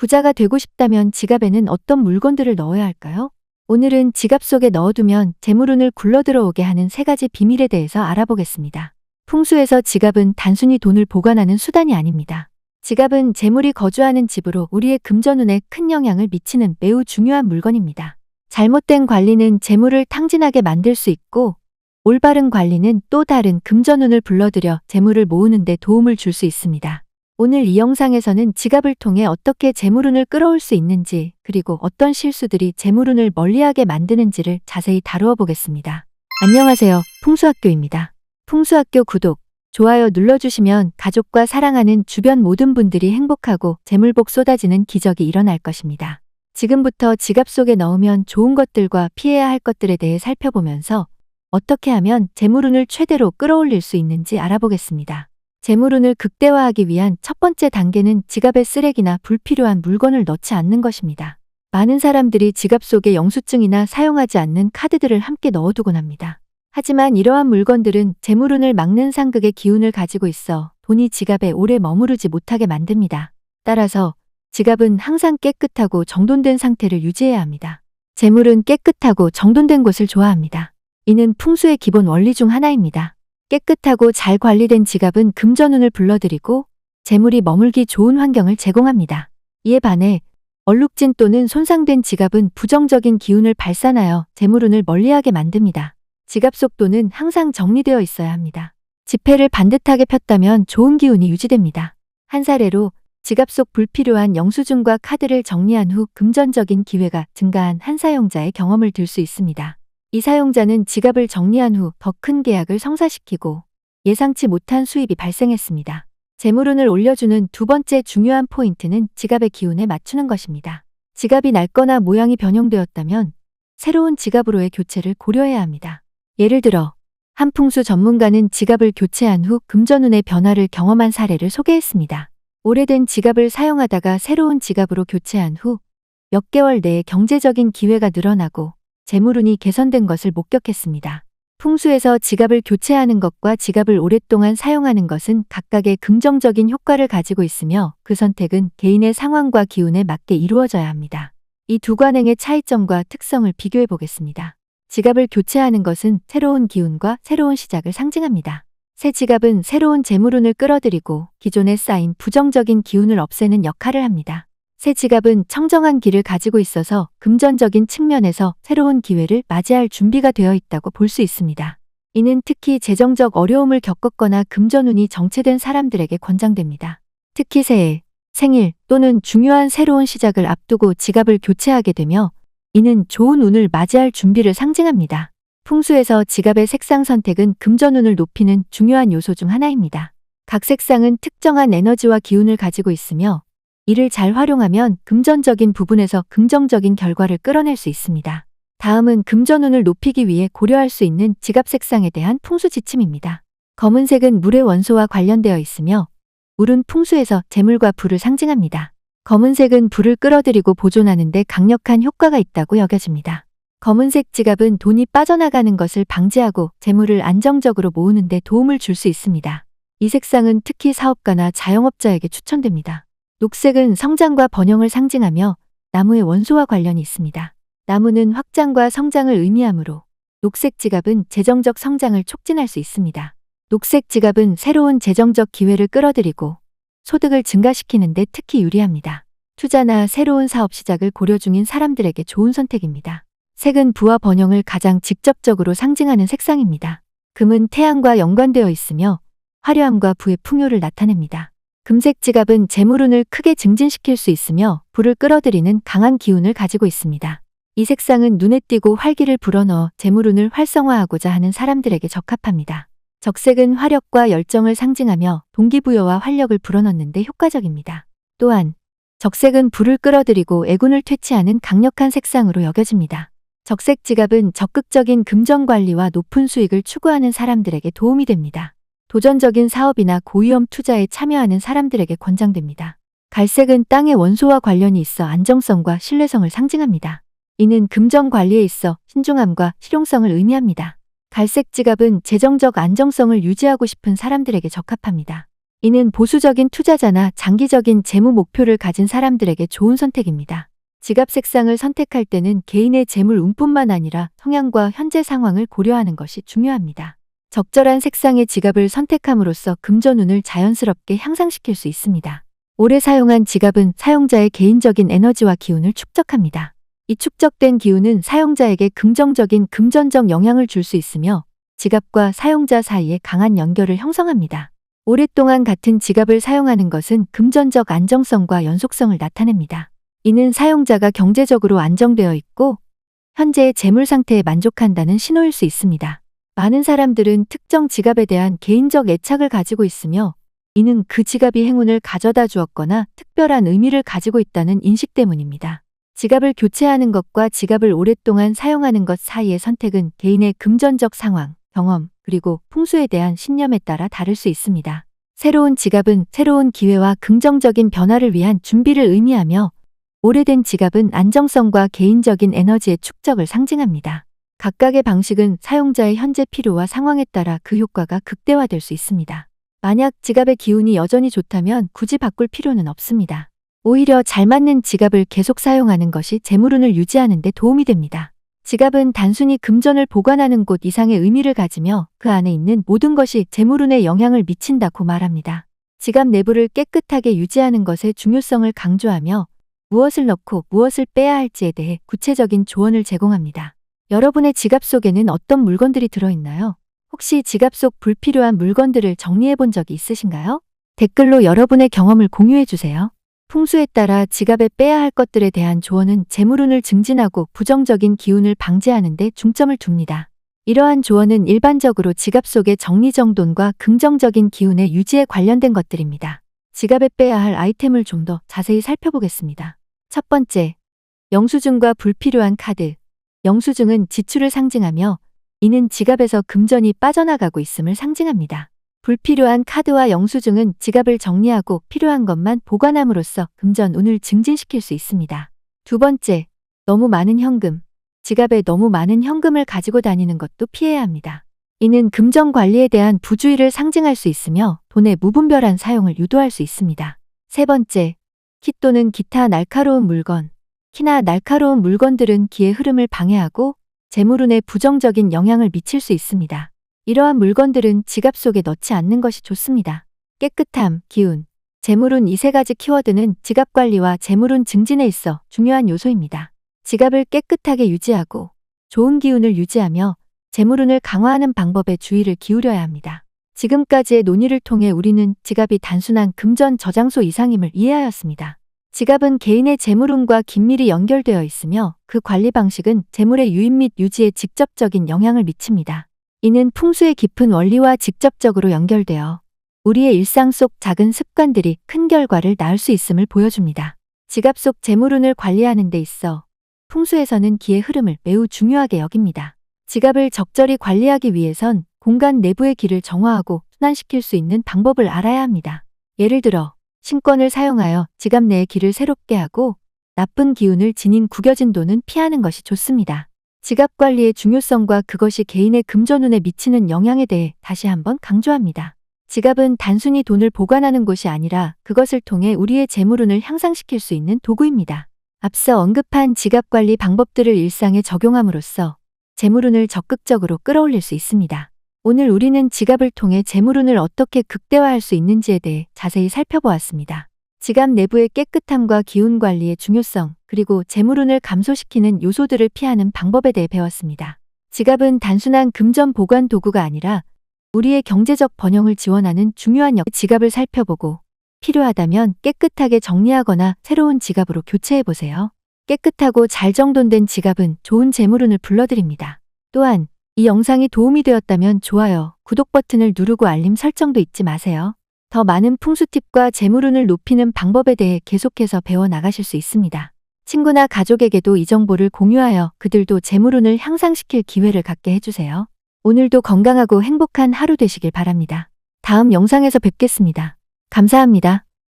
부자가 되고 싶다면 지갑에는 어떤 물건들을 넣어야 할까요? 오늘은 지갑 속에 넣어두면 재물운을 굴러들어오게 하는 3가지 비밀에 대해서 알아보겠습니다. 풍수에서 지갑은 단순히 돈을 보관하는 수단이 아닙니다. 지갑은 재물이 거주하는 집으로 우리의 금전운에 큰 영향을 미치는 매우 중요한 물건입니다. 잘못된 관리는 재물을 탕진하게 만들 수 있고, 올바른 관리는 또 다른 금전운을 불러들여 재물을 모으는 데 도움을 줄 수 있습니다. 오늘 이 영상에서는 지갑을 통해 어떻게 재물운을 끌어올 수 있는지, 그리고 어떤 실수들이 재물운을 멀리하게 만드는지를 자세히 다루어 보겠습니다. 안녕하세요. 풍수학교입니다. 풍수학교 구독, 좋아요 눌러주시면 가족과 사랑하는 주변 모든 분들이 행복하고 재물복 쏟아지는 기적이 일어날 것입니다. 지금부터 지갑 속에 넣으면 좋은 것들과 피해야 할 것들에 대해 살펴보면서 어떻게 하면 재물운을 최대로 끌어올릴 수 있는지 알아보겠습니다. 재물운을 극대화하기 위한 첫 번째 단계는 지갑에 쓰레기나 불필요한 물건을 넣지 않는 것입니다. 많은 사람들이 지갑 속에 영수증이나 사용하지 않는 카드들을 함께 넣어두곤 합니다. 하지만 이러한 물건들은 재물운을 막는 상극의 기운을 가지고 있어 돈이 지갑에 오래 머무르지 못하게 만듭니다. 따라서 지갑은 항상 깨끗하고 정돈된 상태를 유지해야 합니다. 재물은 깨끗하고 정돈된 곳을 좋아합니다. 이는 풍수의 기본 원리 중 하나입니다. 깨끗하고 잘 관리된 지갑은 금전운을 불러들이고 재물이 머물기 좋은 환경을 제공합니다. 이에 반해 얼룩진 또는 손상된 지갑은 부정적인 기운을 발산하여 재물운을 멀리하게 만듭니다. 지갑 속 돈은 항상 정리되어 있어야 합니다. 지폐를 반듯하게 폈다면 좋은 기운이 유지됩니다. 한 사례로 지갑 속 불필요한 영수증과 카드를 정리한 후 금전적인 기회가 증가한 한 사용자의 경험을 들 수 있습니다. 이 사용자는 지갑을 정리한 후 더 큰 계약을 성사시키고 예상치 못한 수입이 발생했습니다. 재물운을 올려주는 두 번째 중요한 포인트는 지갑의 기운에 맞추는 것입니다. 지갑이 낡거나 모양이 변형되었다면 새로운 지갑으로의 교체를 고려해야 합니다. 예를 들어 한 풍수 전문가는 지갑을 교체한 후 금전운의 변화를 경험한 사례를 소개했습니다. 오래된 지갑을 사용하다가 새로운 지갑으로 교체한 후 몇 개월 내에 경제적인 기회가 늘어나고 재물운이 개선된 것을 목격했습니다. 풍수에서 지갑을 교체하는 것과 지갑을 오랫동안 사용하는 것은 각각의 긍정적인 효과를 가지고 있으며 그 선택은 개인의 상황과 기운에 맞게 이루어져야 합니다. 이 두 관행의 차이점과 특성을 비교해 보겠습니다. 지갑을 교체하는 것은 새로운 기운과 새로운 시작을 상징합니다. 새 지갑은 새로운 재물운을 끌어들이고 기존에 쌓인 부정적인 기운을 없애는 역할을 합니다. 새 지갑은 청정한 길을 가지고 있어서 금전적인 측면에서 새로운 기회를 맞이할 준비가 되어 있다고 볼 수 있습니다. 이는 특히 재정적 어려움을 겪었거나 금전운이 정체된 사람들에게 권장됩니다. 특히 새해, 생일 또는 중요한 새로운 시작을 앞두고 지갑을 교체하게 되며 이는 좋은 운을 맞이할 준비를 상징합니다. 풍수에서 지갑의 색상 선택은 금전운을 높이는 중요한 요소 중 하나입니다. 각 색상은 특정한 에너지와 기운을 가지고 있으며 이를 잘 활용하면 금전적인 부분에서 긍정적인 결과를 끌어낼 수 있습니다. 다음은 금전운을 높이기 위해 고려할 수 있는 지갑 색상에 대한 풍수 지침입니다. 검은색은 물의 원소와 관련되어 있으며 물은 풍수에서 재물과 불을 상징합니다. 검은색은 불을 끌어들이고 보존하는 데 강력한 효과가 있다고 여겨집니다. 검은색 지갑은 돈이 빠져나가는 것을 방지하고 재물을 안정적으로 모으는 데 도움을 줄 수 있습니다. 이 색상은 특히 사업가나 자영업자에게 추천됩니다. 녹색은 성장과 번영을 상징하며 나무의 원소와 관련이 있습니다. 나무는 확장과 성장을 의미하므로 녹색 지갑은 재정적 성장을 촉진할 수 있습니다. 녹색 지갑은 새로운 재정적 기회를 끌어들이고 소득을 증가시키는 데 특히 유리합니다. 투자나 새로운 사업 시작을 고려 중인 사람들에게 좋은 선택입니다. 색은 부와 번영을 가장 직접적으로 상징하는 색상입니다. 금은 태양과 연관되어 있으며 화려함과 부의 풍요를 나타냅니다. 금색 지갑은 재물운을 크게 증진시킬 수 있으며 불을 끌어들이는 강한 기운을 가지고 있습니다. 이 색상은 눈에 띄고 활기를 불어넣어 재물운을 활성화하고자 하는 사람들에게 적합합니다. 적색은 화력과 열정을 상징하며 동기부여와 활력을 불어넣는 데 효과적입니다. 또한 적색은 불을 끌어들이고 애군을 퇴치하는 강력한 색상으로 여겨집니다. 적색 지갑은 적극적인 금전 관리와 높은 수익을 추구하는 사람들에게 도움이 됩니다. 도전적인 사업이나 고위험 투자에 참여하는 사람들에게 권장됩니다. 갈색은 땅의 원소와 관련이 있어 안정성과 신뢰성을 상징합니다. 이는 금전 관리에 있어 신중함과 실용성을 의미합니다. 갈색 지갑은 재정적 안정성을 유지하고 싶은 사람들에게 적합합니다. 이는 보수적인 투자자나 장기적인 재무 목표를 가진 사람들에게 좋은 선택입니다. 지갑 색상을 선택할 때는 개인의 재물 운뿐만 아니라 성향과 현재 상황을 고려하는 것이 중요합니다. 적절한 색상의 지갑을 선택함으로써 금전운을 자연스럽게 향상시킬 수 있습니다. 오래 사용한 지갑은 사용자의 개인적인 에너지와 기운을 축적합니다. 이 축적된 기운은 사용자에게 긍정적인 금전적 영향을 줄 수 있으며 지갑과 사용자 사이에 강한 연결을 형성합니다. 오랫동안 같은 지갑을 사용하는 것은 금전적 안정성과 연속성을 나타냅니다. 이는 사용자가 경제적으로 안정되어 있고 현재의 재물 상태에 만족한다는 신호일 수 있습니다. 많은 사람들은 특정 지갑에 대한 개인적 애착을 가지고 있으며 이는 그 지갑이 행운을 가져다 주었거나 특별한 의미를 가지고 있다는 인식 때문입니다. 지갑을 교체하는 것과 지갑을 오랫동안 사용하는 것 사이의 선택은 개인의 금전적 상황, 경험, 그리고 풍수에 대한 신념에 따라 다를 수 있습니다. 새로운 지갑은 새로운 기회와 긍정적인 변화를 위한 준비를 의미하며 오래된 지갑은 안정성과 개인적인 에너지의 축적을 상징합니다. 각각의 방식은 사용자의 현재 필요와 상황에 따라 그 효과가 극대화될 수 있습니다. 만약 지갑의 기운이 여전히 좋다면 굳이 바꿀 필요는 없습니다. 오히려 잘 맞는 지갑을 계속 사용하는 것이 재물운을 유지하는 데 도움이 됩니다. 지갑은 단순히 금전을 보관하는 곳 이상의 의미를 가지며 그 안에 있는 모든 것이 재물운에 영향을 미친다고 말합니다. 지갑 내부를 깨끗하게 유지하는 것의 중요성을 강조하며 무엇을 넣고 무엇을 빼야 할지에 대해 구체적인 조언을 제공합니다. 여러분의 지갑 속에는 어떤 물건들이 들어있나요? 혹시 지갑 속 불필요한 물건들을 정리해 본 적이 있으신가요? 댓글로 여러분의 경험을 공유해 주세요. 풍수에 따라 지갑에 빼야 할 것들에 대한 조언은 재물운을 증진하고 부정적인 기운을 방지하는 데 중점을 둡니다. 이러한 조언은 일반적으로 지갑 속의 정리정돈과 긍정적인 기운의 유지에 관련된 것들입니다. 지갑에 빼야 할 아이템을 좀 더 자세히 살펴보겠습니다. 첫 번째, 영수증과 불필요한 카드. 영수증은 지출을 상징하며 이는 지갑에서 금전이 빠져나가고 있음을 상징합니다. 불필요한 카드와 영수증은 지갑을 정리하고 필요한 것만 보관함으로써 금전운을 증진시킬 수 있습니다. 두 번째, 너무 많은 현금. 지갑에 너무 많은 현금을 가지고 다니는 것도 피해야 합니다. 이는 금전 관리에 대한 부주의를 상징할 수 있으며 돈의 무분별한 사용을 유도할 수 있습니다. 세 번째, 키 또는 기타 날카로운 물건. 키나 날카로운 물건들은 기의 흐름을 방해하고 재물운에 부정적인 영향을 미칠 수 있습니다. 이러한 물건들은 지갑 속에 넣지 않는 것이 좋습니다. 깨끗함, 기운, 재물운 이 세 가지 키워드는 지갑 관리와 재물운 증진에 있어 중요한 요소입니다. 지갑을 깨끗하게 유지하고 좋은 기운을 유지하며 재물운을 강화하는 방법에 주의를 기울여야 합니다. 지금까지의 논의를 통해 우리는 지갑이 단순한 금전 저장소 이상임을 이해하였습니다. 지갑은 개인의 재물운과 긴밀히 연결되어 있으며 그 관리 방식은 재물의 유입 및 유지에 직접적인 영향을 미칩니다. 이는 풍수의 깊은 원리와 직접적으로 연결되어 우리의 일상 속 작은 습관들이 큰 결과를 낳을 수 있음을 보여줍니다. 지갑 속 재물운을 관리하는 데 있어 풍수에서는 기의 흐름을 매우 중요하게 여깁니다. 지갑을 적절히 관리하기 위해선 공간 내부의 기를 정화하고 순환시킬 수 있는 방법을 알아야 합니다. 예를 들어 신권을 사용하여 지갑 내의 기를 새롭게 하고 나쁜 기운을 지닌 구겨진 돈은 피하는 것이 좋습니다. 지갑 관리의 중요성과 그것이 개인의 금전운에 미치는 영향에 대해 다시 한번 강조합니다. 지갑은 단순히 돈을 보관하는 곳이 아니라 그것을 통해 우리의 재물운을 향상시킬 수 있는 도구입니다. 앞서 언급한 지갑 관리 방법들을 일상에 적용함으로써 재물운을 적극적으로 끌어올릴 수 있습니다. 오늘 우리는 지갑을 통해 재물운을 어떻게 극대화할 수 있는지에 대해 자세히 살펴보았습니다. 지갑 내부의 깨끗함과 기운 관리의 중요성, 그리고 재물운을 감소시키는 요소들을 피하는 방법에 대해 배웠습니다. 지갑은 단순한 금전 보관 도구가 아니라 우리의 경제적 번영을 지원하는 중요한 지갑을 살펴보고 필요하다면 깨끗하게 정리하거나 새로운 지갑으로 교체해보세요. 깨끗하고 잘 정돈된 지갑은 좋은 재물운을 불러들입니다. 또한 이 영상이 도움이 되었다면 좋아요, 구독 버튼을 누르고 알림 설정도 잊지 마세요. 더 많은 풍수 팁과 재물운을 높이는 방법에 대해 계속해서 배워나가실 수 있습니다. 친구나 가족에게도 이 정보를 공유하여 그들도 재물운을 향상시킬 기회를 갖게 해주세요. 오늘도 건강하고 행복한 하루 되시길 바랍니다. 다음 영상에서 뵙겠습니다. 감사합니다.